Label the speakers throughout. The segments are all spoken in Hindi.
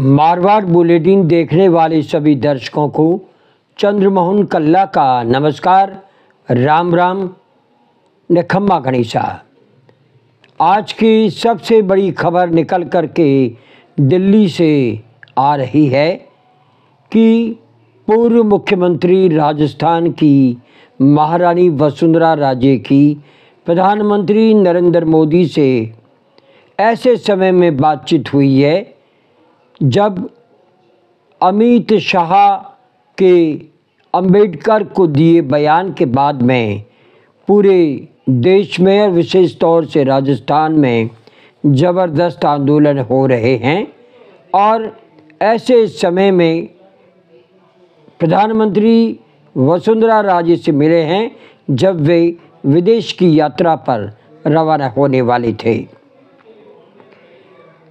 Speaker 1: मारवाड़ बुलेटिन देखने वाले सभी दर्शकों को चंद्रमोहन कल्ला का नमस्कार, राम राम, निखम्मा गणेशा। आज की सबसे बड़ी खबर निकल कर के दिल्ली से आ रही है कि पूर्व मुख्यमंत्री राजस्थान की महारानी वसुंधरा राजे की प्रधानमंत्री नरेंद्र मोदी से ऐसे समय में बातचीत हुई है जब अमित शाह के अंबेडकर को दिए बयान के बाद में पूरे देश में और विशेष तौर से राजस्थान में ज़बरदस्त आंदोलन हो रहे हैं। और ऐसे समय में प्रधानमंत्री वसुंधरा राजे से मिले हैं जब वे विदेश की यात्रा पर रवाना होने वाले थे।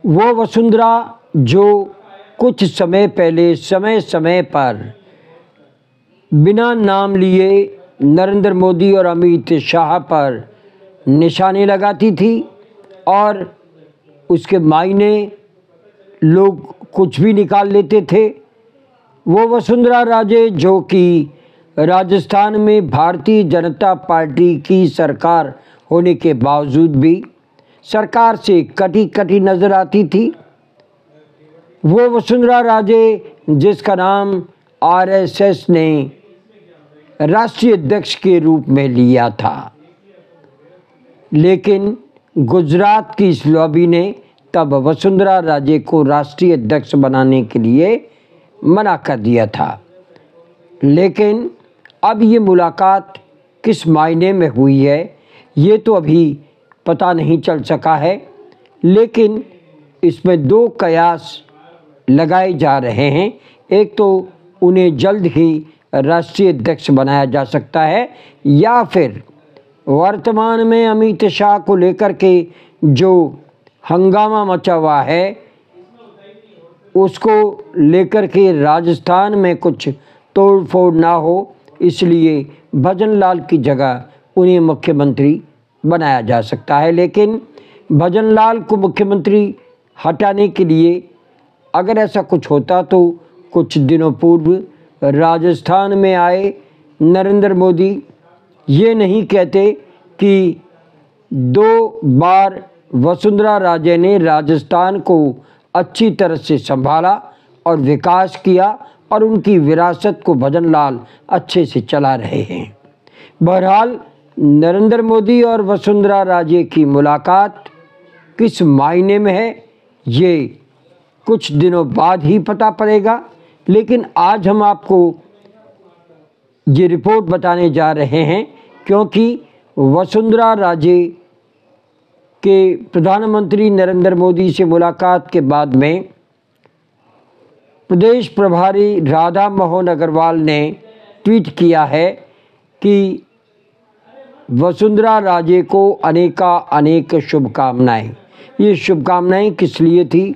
Speaker 1: वो वसुंधरा जो कुछ समय पहले समय पर बिना नाम लिए नरेंद्र मोदी और अमित शाह पर निशाने लगाती थी और उसके मायने लोग कुछ भी निकाल लेते थे, वो वसुंधरा राजे जो कि राजस्थान में भारतीय जनता पार्टी की सरकार होने के बावजूद भी सरकार से कटी नज़र आती थी। वो वसुंधरा राजे जिसका नाम आरएसएस ने राष्ट्रीय अध्यक्ष के रूप में लिया था, लेकिन गुजरात की इस लॉबी ने तब वसुंधरा राजे को राष्ट्रीय अध्यक्ष बनाने के लिए मना कर दिया था। लेकिन अब ये मुलाकात किस मायने में हुई है ये तो अभी पता नहीं चल सका है, लेकिन इसमें दो कयास लगाए जा रहे हैं। एक तो उन्हें जल्द ही राष्ट्रीय अध्यक्ष बनाया जा सकता है, या फिर वर्तमान में अमित शाह को लेकर के जो हंगामा मचा हुआ है उसको लेकर के राजस्थान में कुछ तोड़ फोड़ ना हो, इसलिए भजन लाल की जगह उन्हें मुख्यमंत्री बनाया जा सकता है। लेकिन भजन लाल को मुख्यमंत्री हटाने के लिए अगर ऐसा कुछ होता तो कुछ दिनों पूर्व राजस्थान में आए नरेंद्र मोदी ये नहीं कहते कि 2 बार वसुंधरा राजे ने राजस्थान को अच्छी तरह से संभाला और विकास किया और उनकी विरासत को भजन लाल अच्छे से चला रहे हैं। बहरहाल नरेंद्र मोदी और वसुंधरा राजे की मुलाकात किस मायने में है ये कुछ दिनों बाद ही पता पड़ेगा, लेकिन आज हम आपको ये रिपोर्ट बताने जा रहे हैं क्योंकि वसुंधरा राजे के प्रधानमंत्री नरेंद्र मोदी से मुलाकात के बाद में प्रदेश प्रभारी राधा मोहन अग्रवाल ने ट्वीट किया है कि वसुंधरा राजे को अनेक शुभकामनाएं। ये शुभकामनाएं किस लिए थी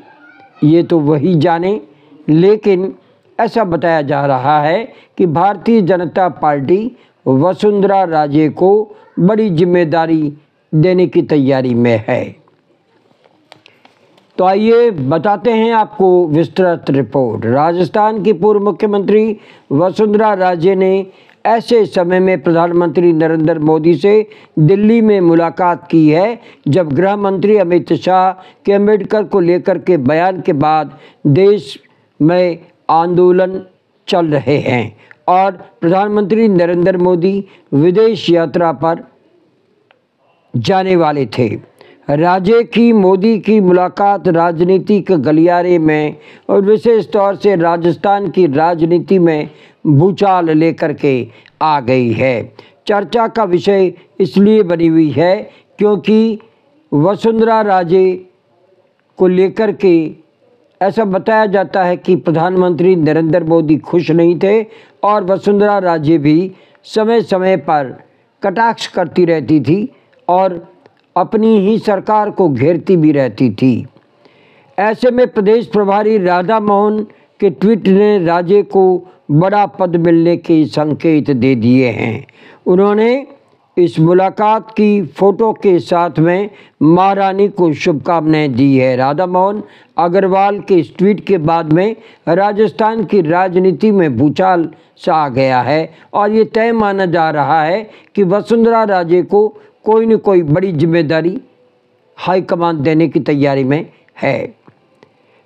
Speaker 1: ये तो वही जाने, लेकिन ऐसा बताया जा रहा है कि भारतीय जनता पार्टी वसुंधरा राजे को बड़ी जिम्मेदारी देने की तैयारी में है। तो आइए बताते हैं आपको विस्तृत रिपोर्ट। राजस्थान की पूर्व मुख्यमंत्री वसुंधरा राजे ने ऐसे समय में प्रधानमंत्री नरेंद्र मोदी से दिल्ली में मुलाकात की है जब गृह मंत्री अमित शाह के अंबेडकर को लेकर के बयान के बाद देश में आंदोलन चल रहे हैं और प्रधानमंत्री नरेंद्र मोदी विदेश यात्रा पर जाने वाले थे। राजे की मोदी की मुलाकात राजनीतिक गलियारे में और विशेष तौर से राजस्थान की राजनीति में भूचाल लेकर के आ गई है। चर्चा का विषय इसलिए बनी हुई है क्योंकि वसुंधरा राजे को लेकर के ऐसा बताया जाता है कि प्रधानमंत्री नरेंद्र मोदी खुश नहीं थे और वसुंधरा राजे भी समय समय पर कटाक्ष करती रहती थी और अपनी ही सरकार को घेरती भी रहती थी। ऐसे में प्रदेश प्रभारी राधा मोहन के ट्वीट ने राजे को बड़ा पद मिलने के संकेत दे दिए हैं। उन्होंने इस मुलाकात की फोटो के साथ में महारानी को शुभकामनाएं दी है। राधा मोहन अग्रवाल के इस ट्वीट के बाद में राजस्थान की राजनीति में भूचाल सा आ गया है और ये तय माना जा रहा है कि वसुंधरा राजे को कोई न कोई बड़ी जिम्मेदारी हाईकमान देने की तैयारी में है।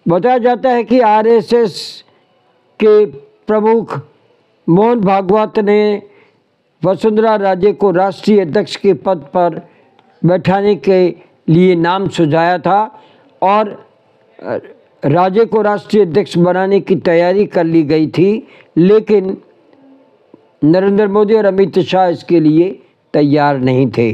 Speaker 1: बताया जाता है कि आरएसएस के प्रमुख मोहन भागवत ने वसुंधरा राजे को राष्ट्रीय अध्यक्ष के पद पर बैठाने के लिए नाम सुझाया था और राजे को राष्ट्रीय अध्यक्ष बनाने की तैयारी कर ली गई थी, लेकिन नरेंद्र मोदी और अमित शाह इसके लिए तैयार नहीं थे।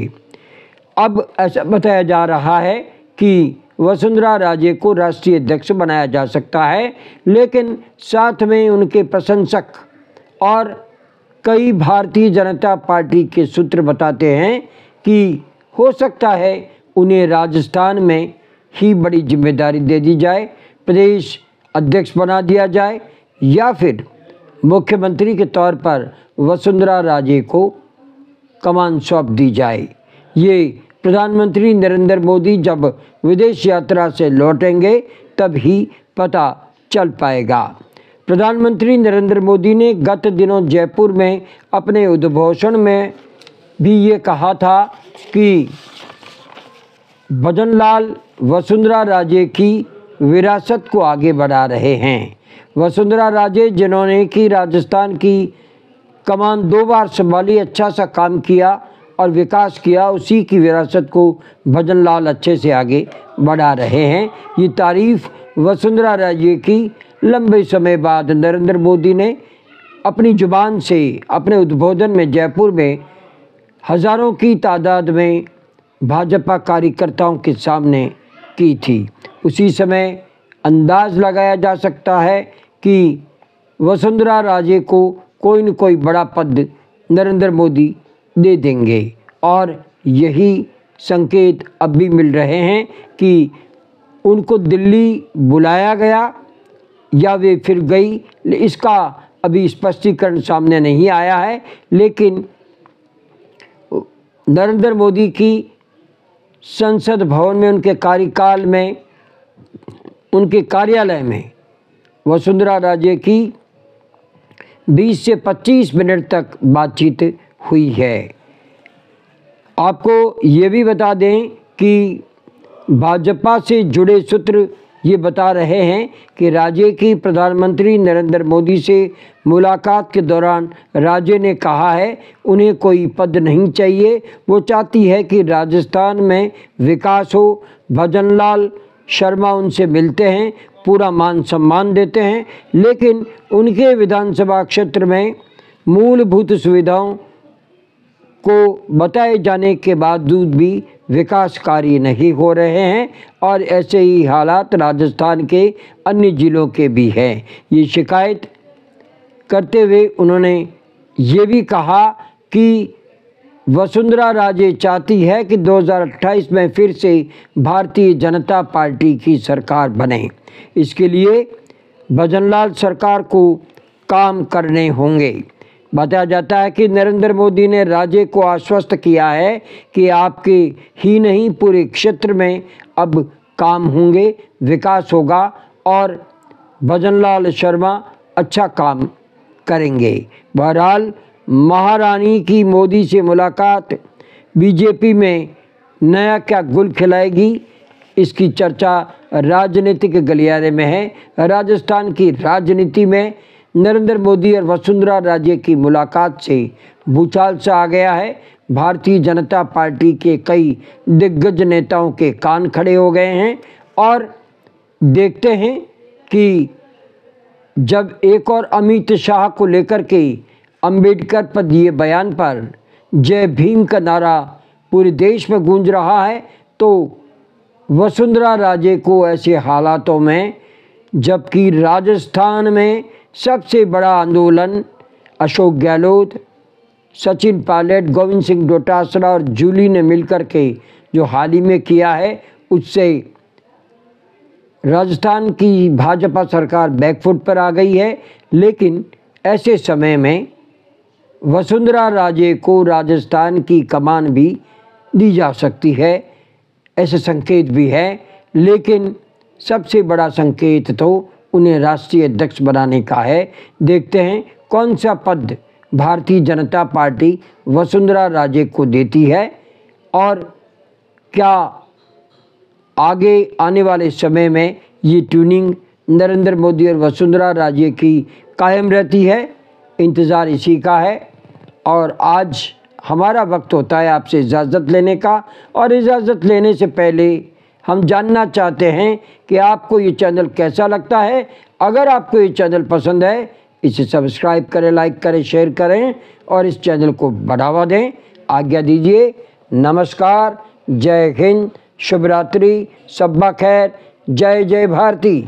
Speaker 1: अब ऐसा बताया जा रहा है कि वसुंधरा राजे को राष्ट्रीय अध्यक्ष बनाया जा सकता है, लेकिन साथ में उनके प्रशंसक और कई भारतीय जनता पार्टी के सूत्र बताते हैं कि हो सकता है उन्हें राजस्थान में ही बड़ी जिम्मेदारी दे दी जाए, प्रदेश अध्यक्ष बना दिया जाए या फिर मुख्यमंत्री के तौर पर वसुंधरा राजे को कमान सौंप दी जाए। ये प्रधानमंत्री नरेंद्र मोदी जब विदेश यात्रा से लौटेंगे तब ही पता चल पाएगा। प्रधानमंत्री नरेंद्र मोदी ने गत दिनों जयपुर में अपने उद्बोधन में भी ये कहा था कि भजनलाल वसुंधरा राजे की विरासत को आगे बढ़ा रहे हैं। वसुंधरा राजे जिन्होंने कि राजस्थान की कमान 2 बार संभाली, अच्छा सा काम किया और विकास किया, उसी की विरासत को भजनलाल अच्छे से आगे बढ़ा रहे हैं। ये तारीफ वसुंधरा राजे की लंबे समय बाद नरेंद्र मोदी ने अपनी जुबान से अपने उद्बोधन में जयपुर में हज़ारों की तादाद में भाजपा कार्यकर्ताओं के सामने की थी। उसी समय अंदाज लगाया जा सकता है कि वसुंधरा राजे को कोई न कोई बड़ा पद नरेंद्र मोदी दे देंगे और यही संकेत अब भी मिल रहे हैं कि उनको दिल्ली बुलाया गया या वे फिर गई, इसका अभी स्पष्टीकरण सामने नहीं आया है। लेकिन नरेंद्र मोदी की संसद भवन में उनके कार्यकाल में उनके कार्यालय में वसुंधरा राजे की 20 से 25 मिनट तक बातचीत हुई है। आपको ये भी बता दें कि भाजपा से जुड़े सूत्र ये बता रहे हैं कि राजे की प्रधानमंत्री नरेंद्र मोदी से मुलाकात के दौरान राजे ने कहा है उन्हें कोई पद नहीं चाहिए, वो चाहती है कि राजस्थान में विकास हो। भजनलाल शर्मा उनसे मिलते हैं, पूरा मान सम्मान देते हैं, लेकिन उनके विधानसभा क्षेत्र में मूलभूत सुविधाओं को बताए जाने के बावजूद भी विकास कार्य नहीं हो रहे हैं और ऐसे ही हालात राजस्थान के अन्य जिलों के भी हैं। ये शिकायत करते हुए उन्होंने ये भी कहा कि वसुंधरा राजे चाहती है कि 2028 में फिर से भारतीय जनता पार्टी की सरकार बने। इसके लिए भजनलाल सरकार को काम करने होंगे। बताया जाता है कि नरेंद्र मोदी ने राजे को आश्वस्त किया है कि आपके ही नहीं पूरे क्षेत्र में अब काम होंगे, विकास होगा और भजनलाल शर्मा अच्छा काम करेंगे। बहरहाल महारानी की मोदी से मुलाकात बीजेपी में नया क्या गुल खिलाएगी, इसकी चर्चा राजनीतिक गलियारे में है। राजस्थान की राजनीति में नरेंद्र मोदी और वसुंधरा राजे की मुलाकात से भूचाल सा आ गया है। भारतीय जनता पार्टी के कई दिग्गज नेताओं के कान खड़े हो गए हैं और देखते हैं कि जब एक और अमित शाह को लेकर के अंबेडकर पर दिए बयान पर जय भीम का नारा पूरे देश में गूंज रहा है, तो वसुंधरा राजे को ऐसे हालातों में, जबकि राजस्थान में सबसे बड़ा आंदोलन अशोक गहलोत, सचिन पायलट, गोविंद सिंह डोटासरा और जूली ने मिलकर के जो हाल ही में किया है, उससे राजस्थान की भाजपा सरकार बैकफुट पर आ गई है। लेकिन ऐसे समय में वसुंधरा राजे को राजस्थान की कमान भी दी जा सकती है, ऐसे संकेत भी है। लेकिन सबसे बड़ा संकेत तो उन्हें राष्ट्रीय अध्यक्ष बनाने का है। देखते हैं कौन सा पद भारतीय जनता पार्टी वसुंधरा राजे को देती है और क्या आगे आने वाले समय में ये ट्यूनिंग नरेंद्र मोदी और वसुंधरा राजे की कायम रहती है। इंतज़ार इसी का है। और आज हमारा वक्त होता है आपसे इजाज़त लेने का, और इजाज़त लेने से पहले हम जानना चाहते हैं कि आपको ये चैनल कैसा लगता है। अगर आपको ये चैनल पसंद है, इसे सब्सक्राइब करें, लाइक करें, शेयर करें और इस चैनल को बढ़ावा दें। आज्ञा दीजिए। नमस्कार, जय हिंद, शुभ रात्रि, शब्बा खैर, जय जय भारती।